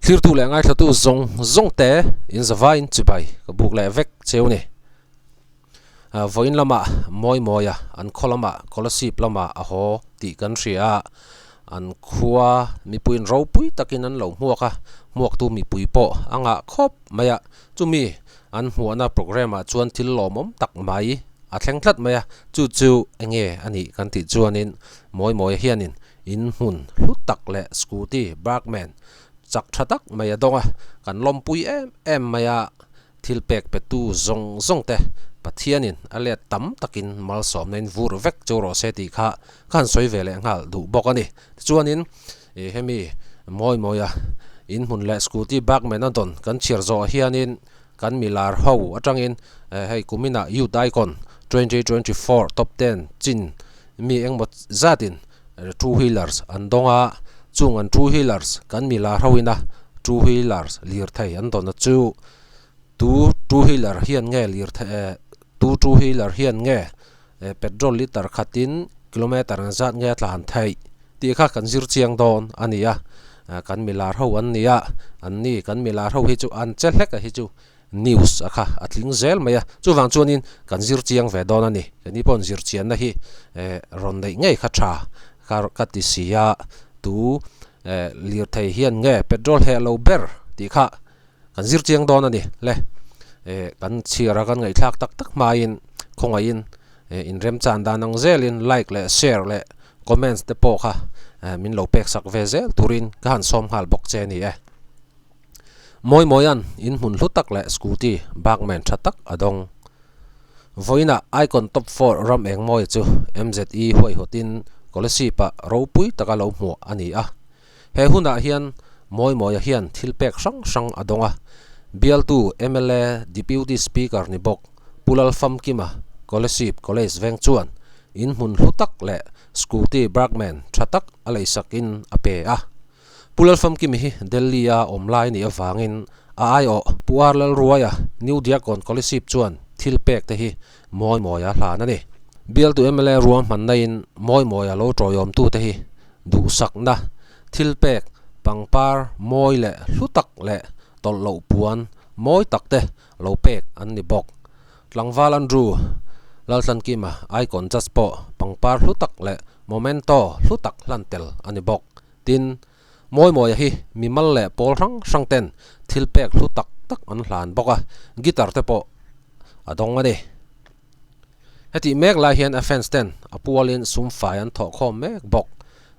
thlir tu le ngai thatu zong te in zavain chibai ka buk le vek cheu ni voin lama moi moya an kholama scholarship lama a ho ti kan ria an khuwa mi puin ro pui takin an lo muaka muak tu mi pui po anga khop maya chumi an huana program a chuan thil lomom tak mai a thleng thlat maya chu enge ani kan ti chuanin moi hianin in hun hlut tak le scooty barkman chak thatak maya donga kan lompui em maya thilpek petu zong te pathianin ale tam takin mal som nen vur vek choro se ti kha kan soi vele ngal du bokani chuanin hemi moya in hun le scooty barkman adon kan chirzo hianin kan milar ho atangin hei kumina youth icon 2024 top 10 chin mi engmot zatin two wheelers andonga chung an two wheelers kan mila hrawina two wheelers lir thai an don chu two wheeler hian nge lir thai two wheeler hian nge petrol liter khatin kilometer zat nge tlan thai ti kha kan zir chiang don ania kan mila hraw an nia an ni kan mila hraw hi chu an chelek hi chu news akha atling zel maya chu wang chuanin kan zir chiang ve don ani ni pon zir chian na hi ron dei ngei kha tha ka ti sia tu lir thei hian nge petrol he lo ber ti kha kan zir chiang don ani le kan chira kan ngai thak tak main khongain in rem chan danang zelin like le share le comments te po kha min lo pek sak ve zel turin kan som hal bok che ni moyan in hun hlutak le scooty barkman thatak adong voina icon top 4 ram eng moi chu mze hoi hotin scholarship a ropui taka lo mu ani he huna hian moya hian thilpek sang adonga BL2 MLA deputy speaker ni bok pulal fam kima scholarship college veng chuan in hun hlutak le scooty barkman thatak alei sakin ape pulal fam kimi hi delhi online ni awangin aio puarlal ruaya new diakon scholarship chuan thilpek te hi moya hlana ni BL2 MLA ruam mannain moya lo troyom tu te hi du sakna thilpek pangpar moi le hlutak le tol lo puan moi takte lo pek an ni bok tlangwal an ru lalsan kima icon jaspo pangpar hlutak le momento hlutak hlantel ani bok tin moya hi mimal le pol rang ten thilpek hlutak tak an hlan boka guitar te po adong ani heti mek la hian offense ten apualin sumfai an tho khom mek bok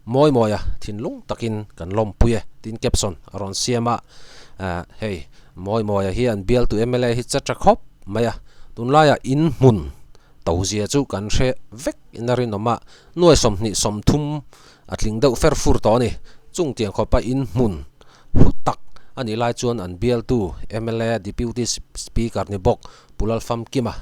moya thinlung takin kan lom puye tin caption aron siama hey moya hi an bial tu MLA hi chatra khop maya tunlaya in mun tawzia chu kan hre vek inarin oma nuai somni somthum atling deuh fer fur to ni chung tiang khopa in mun hutak ani lai chuan an BL2 MLA deputy speaker ni bok pulal fam kima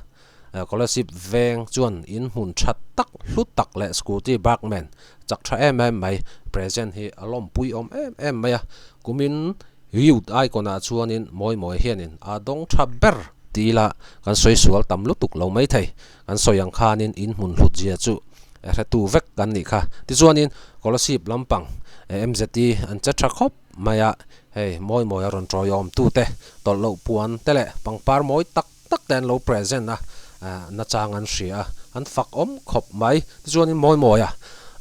scholarship veng chuan in mun that tak hlutak le scooty barkman chak tha mai present hi alom pui em maya kumin youth icona chuanin moi hianin adong tha ber tila kan soi sual tam lutuk lo mai thei kan soyang khanin in mun hlut zia chu tu vek kan ni kha ti chuanin scholarship lampang MZT an cha khop maya hey moi ron troyom tu te tol lo puan tele pangpar moi tak ten lo present na changan ria an fak khop mai ti chuanin moya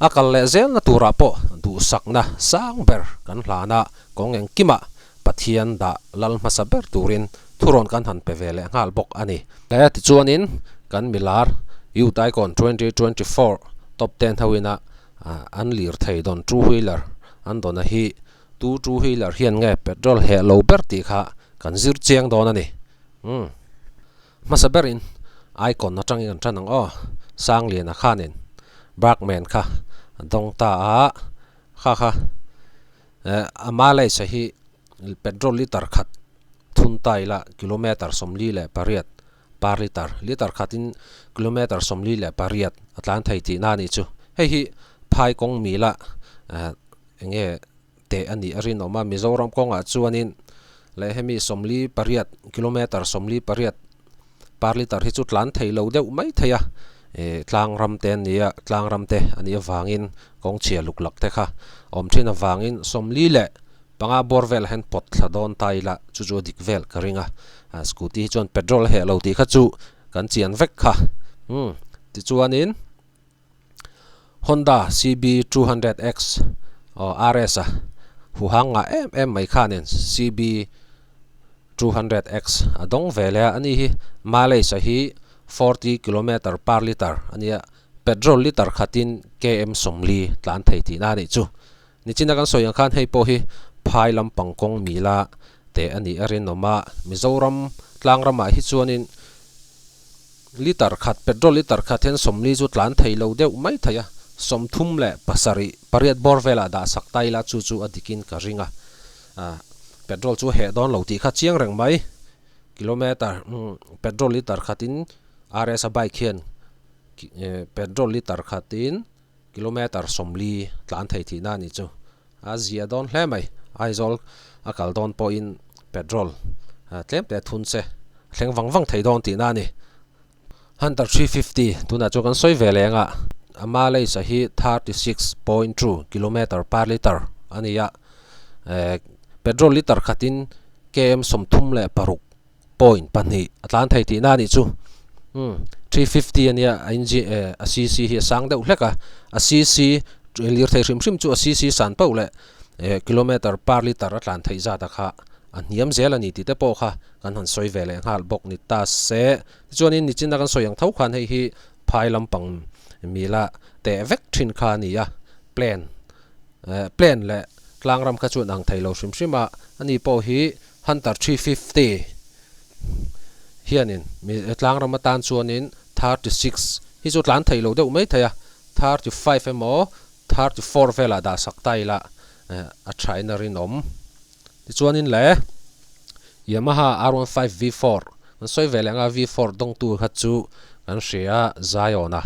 akal le zel na tura po du sakna sang ber kan hlana kongeng kima pathian da lal masaber turin thuron kan han pevele ngal bok ani le ti chuanin kan milar youth icon 2024 top 10 hawina an lir thei don two wheeler an dona hi two wheeler hian nge petrol he lo ber ti kha kan zir chiang don ani masaberin icon na tang kan tanang sang lian khanin barkman kha dong ta kha amale sahi petrol liter khat thun taila kilometer somli le pariat par liter khatin kilometer somli le pariat atlan thai ti na ni chu hei hi phai kong mi la enge te ani arin oma mizoram konga chuanin le hemi somli pariat kilometer somli pariat par liter hi chu tlan thei lo deuh mai theia tlang ram ten nia tlang ram te ani awangin kong chia luklak te kha om thin awangin somli le panga borvel hen pot thladon taila chu dik vel karinga scooty chon petrol he lo ti kha chu kan chian vek kha ti chuanin Honda CB 200X RS hu hanga mai khanin CB 200X adong vele ani hi Malaysia hi 40 km per liter ania petrol liter khatin km somli tlan thei ti na ni chu ni china kan soyang khan hei po hi phai lam pangkong mila te ani arin noma Mizoram tlangrama hi chuanin liter khat petrol liter khaten somli chu tlan thei lo deuh mai thaya somthum le pasari pariat borvela da saktai la chu adikin ka ringa petrol chu he don lo ti kha chiang reng mai kilometer petrol liter khatin RS bike hian petrol liter khatin kilometer somli tlan thei thi na ni chu azia don hle mai aizol akal don po in petrol tlem te thun se thleng wang thei don ti na ni Hunter 350 tuna chu kan soi velenga Malaysia hi 36.2 km per liter ania petrol liter khatin km somthum le paruk point pani atlan thei ti na ni chu 350 ania cc hi sang deuh hleka cc lir thei hrim chu cc san pau le kilometer per liter atlan thei za ta kha aniam zel ani ti te po kha kan han soi vele ngal bok ni ta se chuanin ni chin kan soyang thau khan hei hi phai lampang mila te vek thin kha ni ya plan le tlangram kha chu nang thei lo shima ani po hi Hunter 350 hianin mi tlangram tan chuanin 36 hi chu tlan thei lo deuh mai thaya 35 mo 34 vela da saktai la a trainerin om ti chuanin le Yamaha R15 V4 man soi velenga V4 dong tu kha chu kan ria Ziona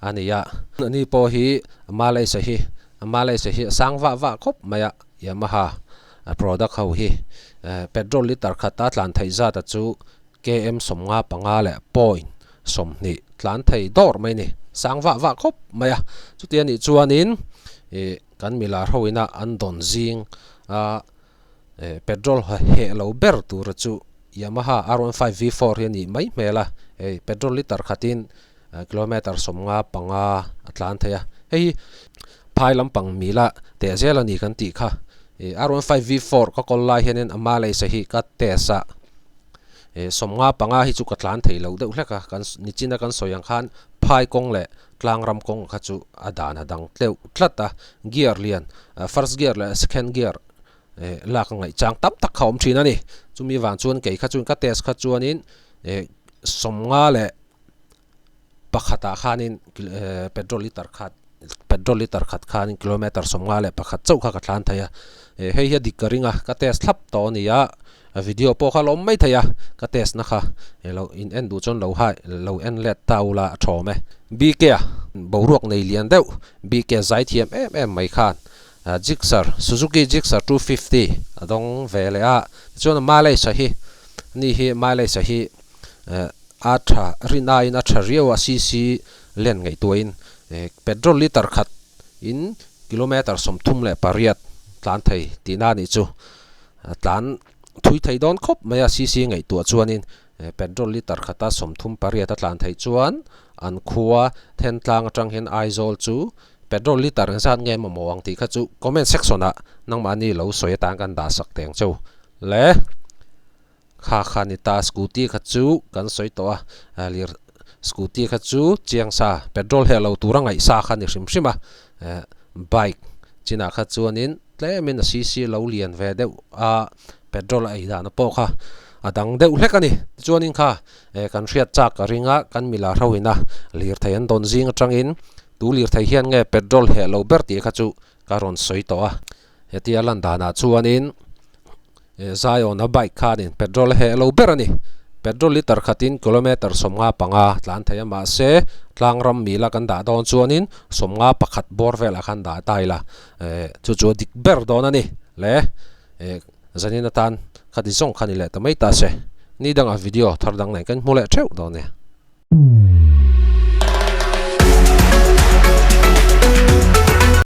ania ani po hi Malaysia hi sangwa khop maya Yamaha product ho hi petrol liter khata tlan thei za ta chu km somnga panga le point somni tlan thei dor mai ni sangwa khop maya chutian ni chuanin kan mila hoina andon jing petrol he lo ber tur chu Yamaha R15 V4 hi ni mai mela petrol liter khatin kilometer somnga panga atlan theya hei phai lampang mila te zela ni kan ti kha R15 V4 ka kollai hianin Malaysia hi ka tesa somnga panga hi chu ka tlan thei lo deuh hleka kan ni china kan soyang khan phai kong le tlangram kong kha chu adana dang tleu tlata gear lian first gear le second gear la ka ngai chang tam tak khawm thina ni chumi wan chuan ke kha chun ka test kha chuanin somnga le pakhata khanin petrol liter khat khanin kilometer somnga le pakhat chau kha ka thlan thaya hei hi dikaringa ka test thlap to nia video po kha lom mai thaya ka test na kha lo in end du chon lo en let taula thome bk boruak nei lian deuh bk zai thiam mai khan Gixxer Suzuki Gixxer 250 adong vele a chon Malaysia hi ni hi Malaysia hi atha rina in atha riawa cc len ngai tuin petrol liter khat in kilometer somthum le pariat tlan thei tina ni chu tlan thui thei don khop maya cc ngai tu chuanin petrol liter khata somthum pariat tlan thei chuan an khuwa then tlang atang hen aizol chu petrol liter zan nge mo mawang ti kha chu comment section a nang mani lo soi tang kan da sak teng chu le kha ni ta scooty kha chu kan soi to a lir scooty kha chu chiang sa petrol he lo turang ai sa kha ni hrim bike china kha chuanin tlemin cc lo lian ve deuh a petrol ai da na po kha adang deuh hlekani chuanin kha kan riat chak ka ringa kan mila roina lir thaian don jing atangin tu lir thai hian nge petrol he lo ber ti kha chu karon soi to a hetia lan dana chuanin Ziona bike khanin petrol he lo ber ani petrol liter khatin kilometer somnga panga tlan thaya ma se tlangram mila kan da don chuanin somnga pakhat borvel a khan da taila chu dik ber don ani le zanina tan khati song khani le tamai ta se ni dang a video thar dang nai kan mole theu don ne